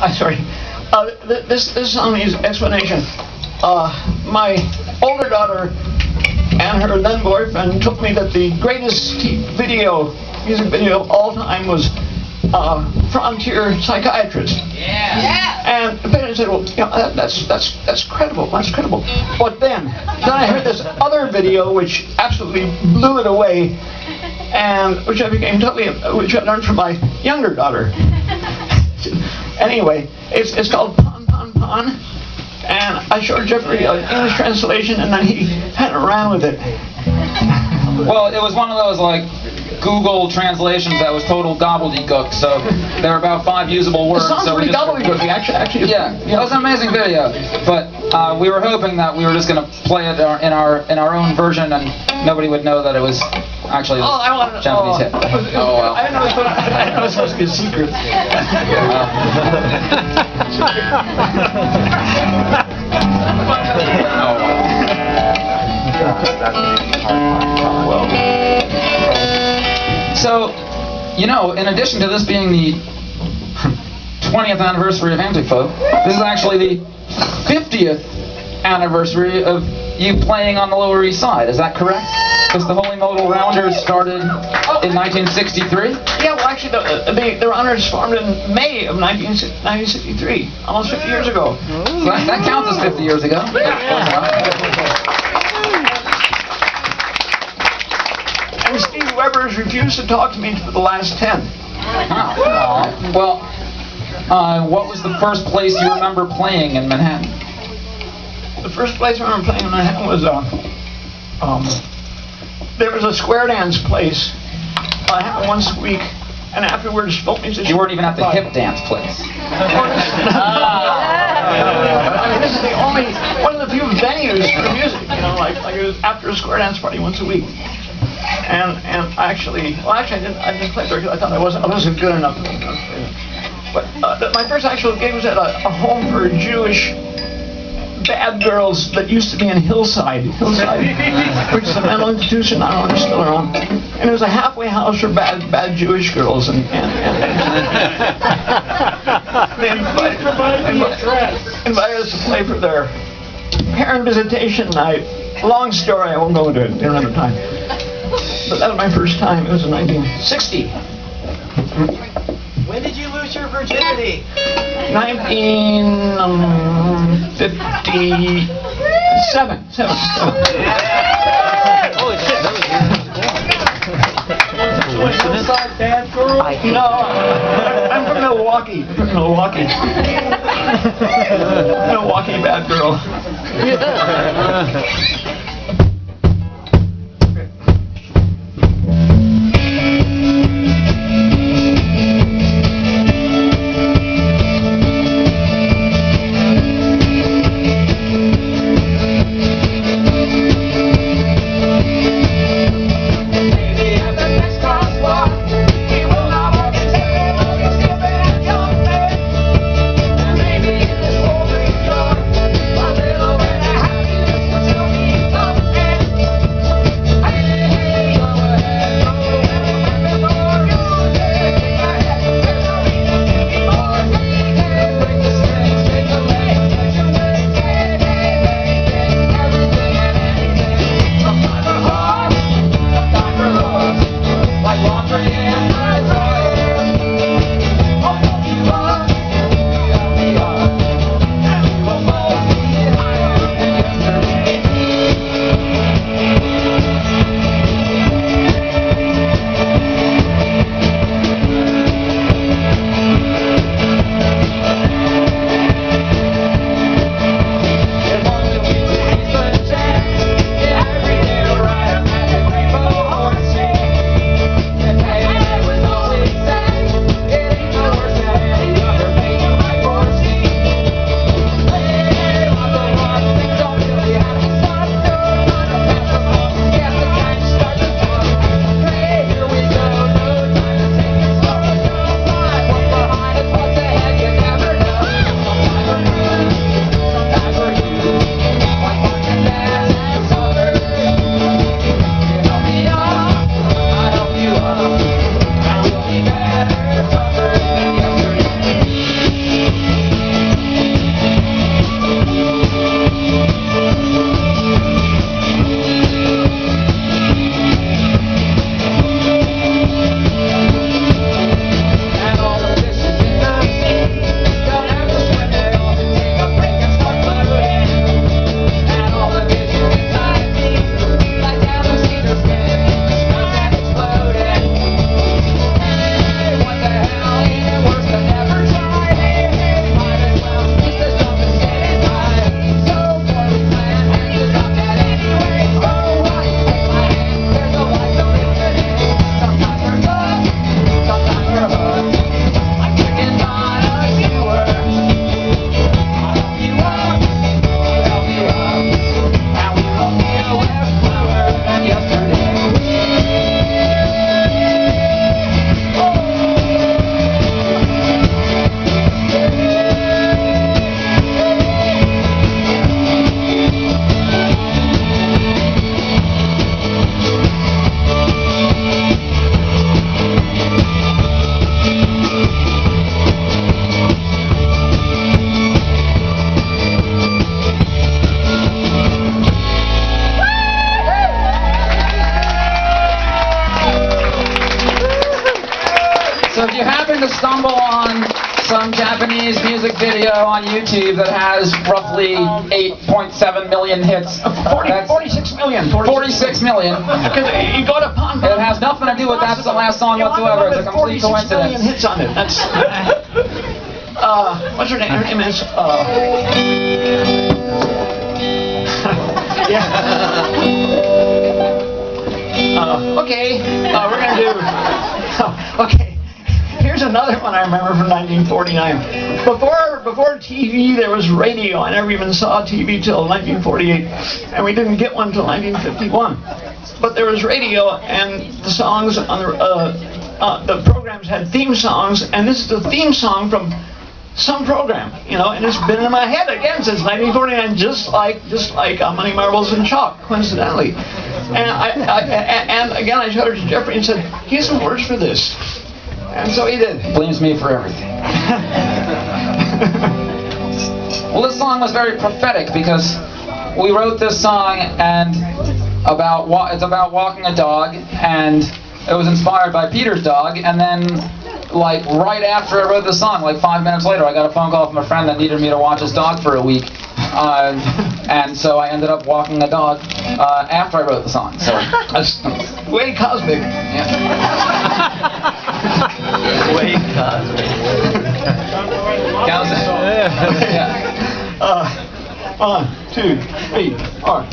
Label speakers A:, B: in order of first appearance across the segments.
A: I'm sorry. This song needs explanation. My older daughter and her then boyfriend told me that the greatest music video of all time was Frontier Psychiatrist. And the parents said, well, that's credible. That's credible. But then I heard this other video which absolutely blew it away, and which I learned from my younger daughter. Anyway, it's called Pon Pon Pon, and I showed Jeffrey an English translation, and then he kind of ran with it.
B: Well, it was one of those like Google translations that was total gobbledygook, so there were about 5 usable words.
A: It sounds
B: so
A: pretty gobbledygook. Actually,
B: yeah, it was an amazing video, but we were hoping that we were just going to play it in our own version, and nobody would know that it was actually a Japanese hit.
A: Oh well. I didn't know it was supposed to be a secret.
B: So, you know, in addition to this being the 20th anniversary of Antifolk, this is actually the 50th anniversary of you playing on the Lower East Side. Is that correct? Because the Holy Modal Rounders started in 1963?
A: Yeah, well, actually, the Rounders formed in May of 1963, almost 50 years ago.
B: So that counts as 50 years ago.
A: And Steve Weber has refused to talk to me for the last 10.
B: Well, what was the first place you remember playing in Manhattan?
A: The first place I remember playing in Manhattan was there was a square dance place. I happened once a week, and afterwards, folk musicians.
B: You weren't even at the hip dance place.
A: I mean, this is the only one of the few venues for music. You know, like it was after a square dance party once a week. And I didn't play there because I thought I wasn't good enough. But my first actual gig was at a home for Jewish bad girls that used to be in Hillside, which is a mental institution. I don't know if it's still around. And it was a halfway house for bad Jewish girls, and they invited us to play for their parent visitation night. Long story, I won't go into it. They don't have time. But that was my first time. It was in 1960.
C: When did you lose your virginity?
A: 1957.
C: Holy shit, that was Hillside bad girl?
A: No, I'm from Milwaukee. Milwaukee bad girl.
B: some Japanese music video on YouTube that has roughly 8.7 million hits.
A: 46 million.
B: 46 million.
A: Because you go to Pon.
B: It has nothing to do with That's the Last Song whatsoever. It's a complete
A: 46 million
B: coincidence.
A: hits on it. That's. What's her name? Her name is. Yeah. Okay. We're gonna do. Okay. Here's another one I remember from 1949. Before TV, there was radio. I never even saw TV till 1948, and we didn't get one till 1951. But there was radio, and the songs on the programs had theme songs, and this is the theme song from some program, and it's been in my head again since 1949, just like Money, Marbles, and Chalk, coincidentally. And and again, I showed it to Jeffrey and said, "Here's some words for this." And so he did.
B: Blames me for everything. Well, this song was very prophetic because we wrote this song and it's about walking a dog, and it was inspired by Peter's dog. And then, like right after I wrote the song, like 5 minutes later, I got a phone call from a friend that needed me to watch his dog for a week. And so I ended up walking a dog after I wrote the song. So
A: that's way cosmic.
B: Yeah.
C: Way cosmic.
B: Counts it. Yeah.
A: 1, 2, 3, 4.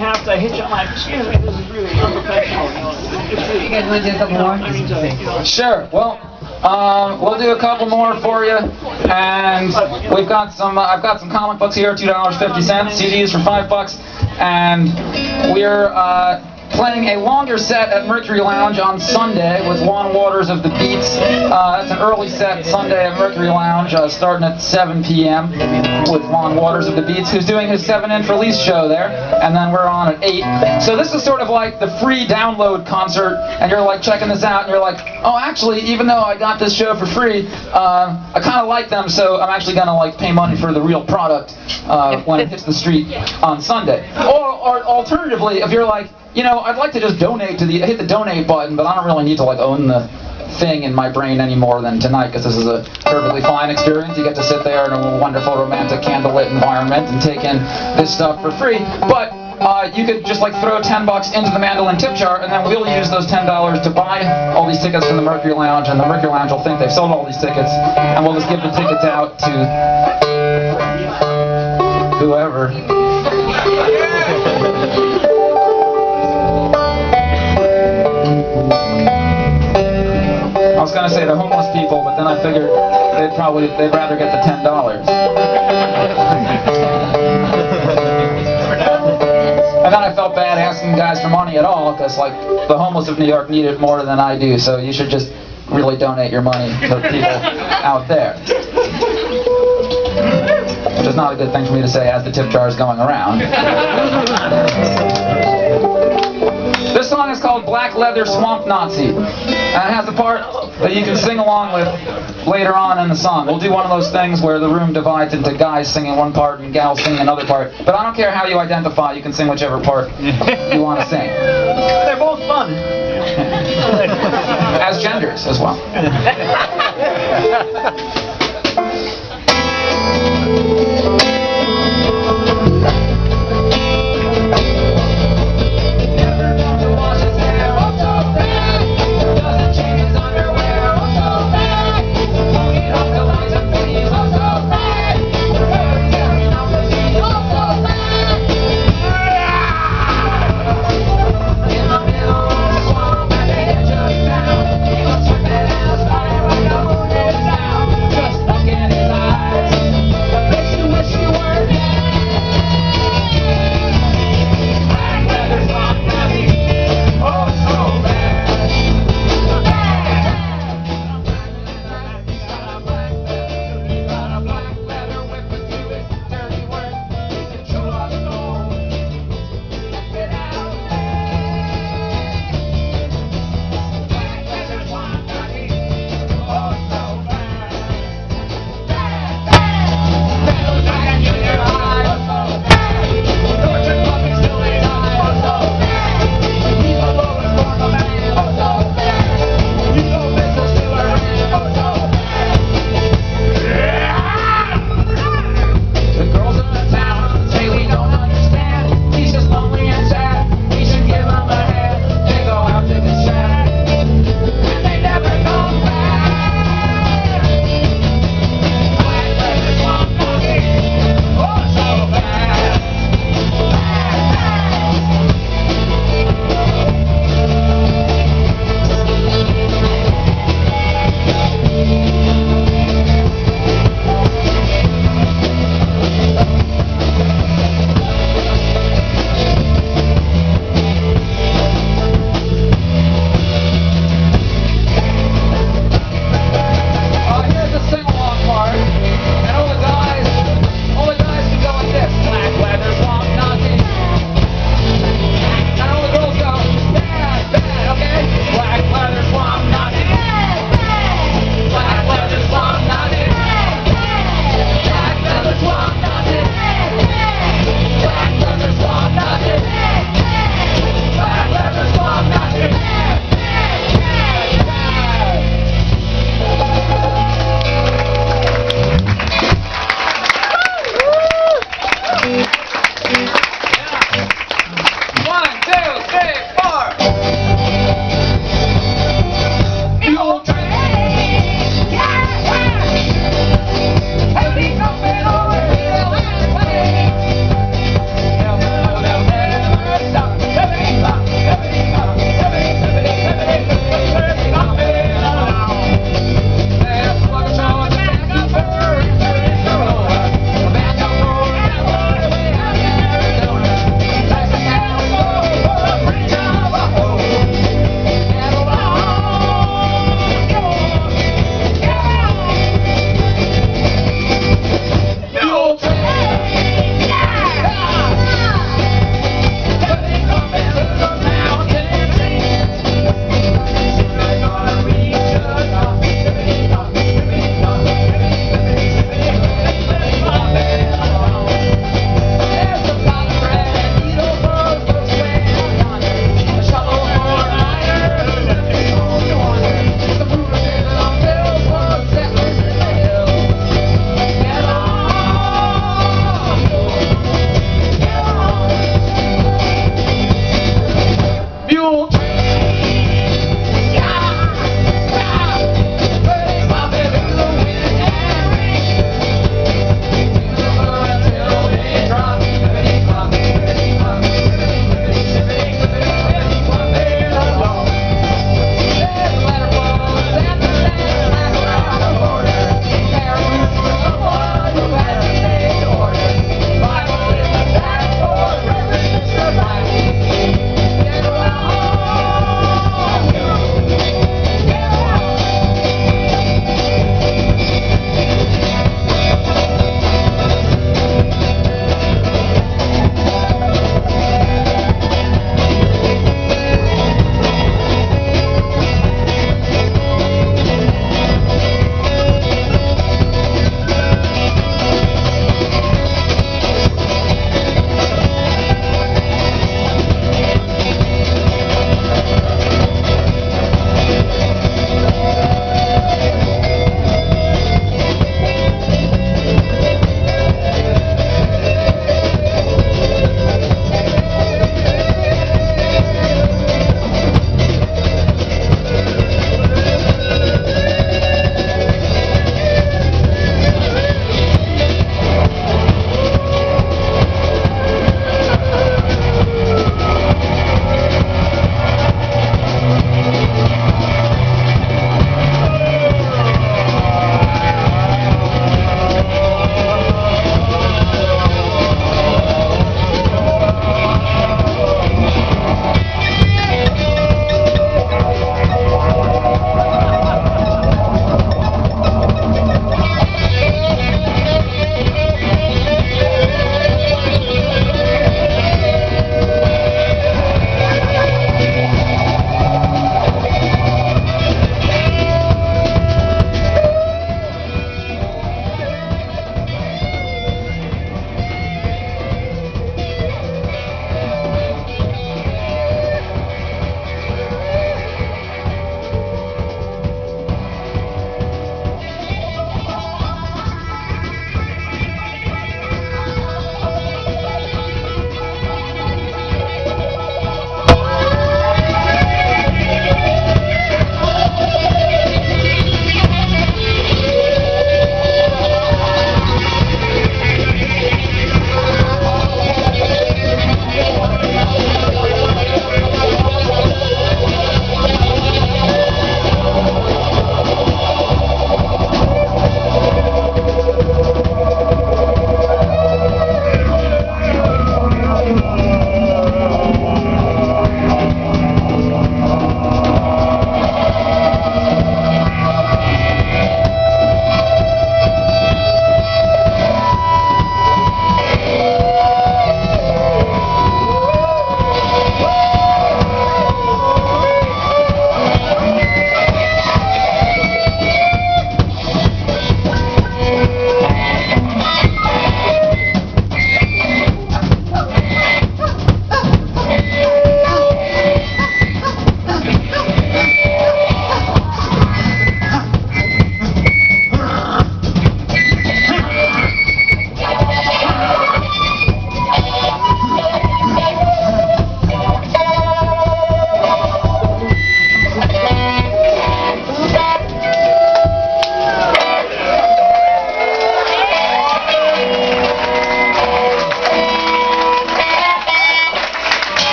A: have to hitch on my, excuse me, this is really unprofessional.
D: You guys want to do a couple more?
B: Sure. Well, we'll do a couple more for you, and we've got some. I've got some comic books here, $2.50. CDs for $5, and we're playing a longer set at Mercury Lounge on Sunday with Juan Waters of the Beats. That's an early set Sunday at Mercury Lounge, starting at 7 p.m. with Juan Waters of the Beats, who's doing his 7-inch release show there, and then we're on at 8. So this is sort of like the free download concert, and you're like checking this out, and you're like, oh, actually, even though I got this show for free, I kind of like them, so I'm actually gonna like pay money for the real product when it hits the street on Sunday. Or alternatively, if you're like, you know, I'd like to just donate to hit the donate button, but I don't really need to like own the thing in my brain any more than tonight, because this is a perfectly fine experience. You get to sit there in a wonderful romantic candlelit environment and take in this stuff for free. But you could just like throw $10 into the mandolin tip jar, and then we'll use those $10 to buy all these tickets from the Mercury Lounge, and the Mercury Lounge will think they've sold all these tickets, and we'll just give the tickets out to whoever. I was gonna say the homeless people, but then I figured they'd rather get the $10. And then I felt bad asking guys for money at all, because like the homeless of New York need it more than I do, so you should just really donate your money to people out there. Which is not a good thing for me to say as the tip jar is going around. This song is called Black Leather Swamp Nazi, and it has a part that you can sing along with later on in the song. We'll do one of those things where the room divides into guys singing one part and gals singing another part, but I don't care how you identify, you can sing whichever part you want to sing.
A: They're both fun.
B: As genders as well.